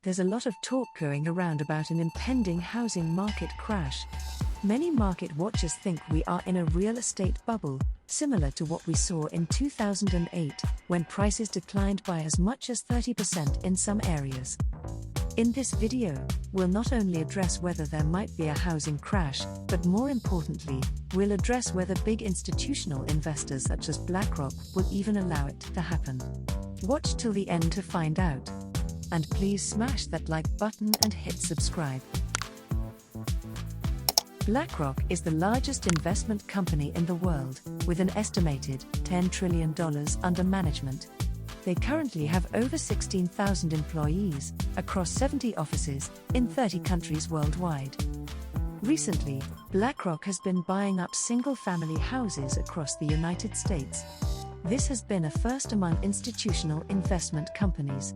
There's a lot of talk going around about an impending housing market crash. Many market watchers think we are in a real estate bubble, similar to what we saw in 2008, when prices declined by as much as 30% in some areas. In this video, we'll not only address whether there might be a housing crash, but more importantly, we'll address whether big institutional investors such as BlackRock will even allow it to happen. Watch till the end to find out. And please smash that like button and hit subscribe. BlackRock is the largest investment company in the world, with an estimated $10 trillion under management. They currently have over 16,000 employees, across 70 offices, in 30 countries worldwide. Recently, BlackRock has been buying up single-family houses across the United States. This has been a first among institutional investment companies.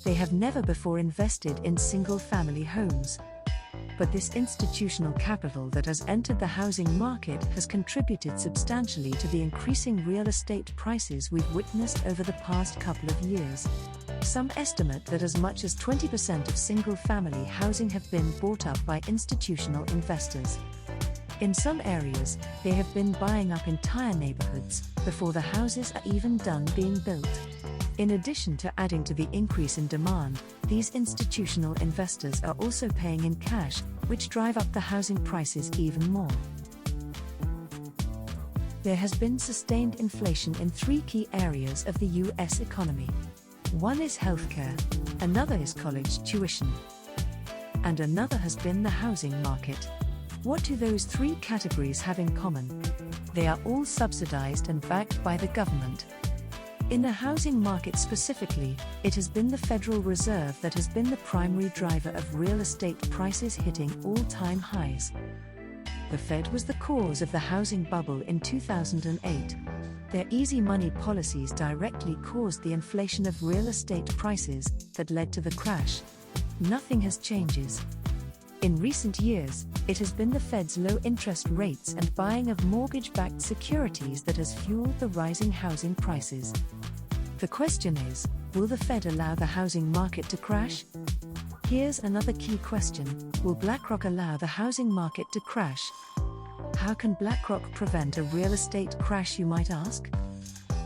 They have never before invested in single-family homes. But this institutional capital that has entered the housing market has contributed substantially to the increasing real estate prices we've witnessed over the past couple of years. Some estimate that as much as 20% of single-family housing have been bought up by institutional investors. In some areas, they have been buying up entire neighborhoods before the houses are even done being built. In addition to adding to the increase in demand, these institutional investors are also paying in cash, which drive up the housing prices even more. There has been sustained inflation in three key areas of the US economy. One is healthcare, another is college tuition, and another has been the housing market. What do those three categories have in common? They are all subsidized and backed by the government. In the housing market specifically, it has been the Federal Reserve that has been the primary driver of real estate prices hitting all-time highs. The Fed was the cause of the housing bubble in 2008. Their easy money policies directly caused the inflation of real estate prices that led to the crash. Nothing has changed. In recent years, it has been the Fed's low interest rates and buying of mortgage-backed securities that has fueled the rising housing prices. The question is, will the Fed allow the housing market to crash? Here's another key question: will BlackRock allow the housing market to crash? How can BlackRock prevent a real estate crash, you might ask?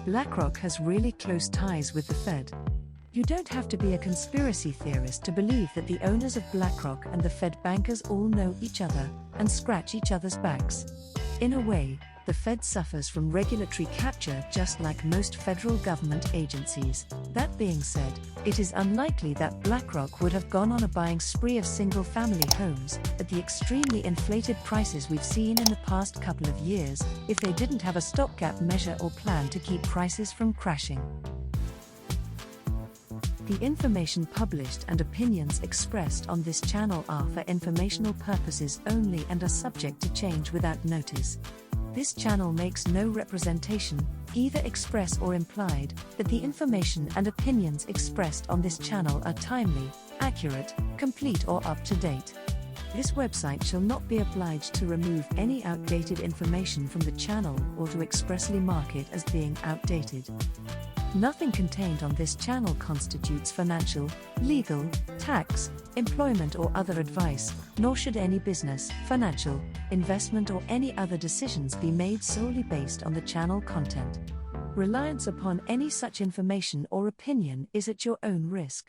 BlackRock has really close ties with the Fed. You don't have to be a conspiracy theorist to believe that the owners of BlackRock and the Fed bankers all know each other and scratch each other's backs. In a way, the Fed suffers from regulatory capture just like most federal government agencies. That being said, it is unlikely that BlackRock would have gone on a buying spree of single-family homes at the extremely inflated prices we've seen in the past couple of years if they didn't have a stopgap measure or plan to keep prices from crashing. The information published and opinions expressed on this channel are for informational purposes only and are subject to change without notice. This channel makes no representation, either express or implied, that the information and opinions expressed on this channel are timely, accurate, complete or up to date. This website shall not be obliged to remove any outdated information from the channel or to expressly mark it as being outdated. Nothing contained on this channel constitutes financial, legal, tax, employment or other advice, nor should any business, financial, investment or any other decisions be made solely based on the channel content. Reliance upon any such information or opinion is at your own risk.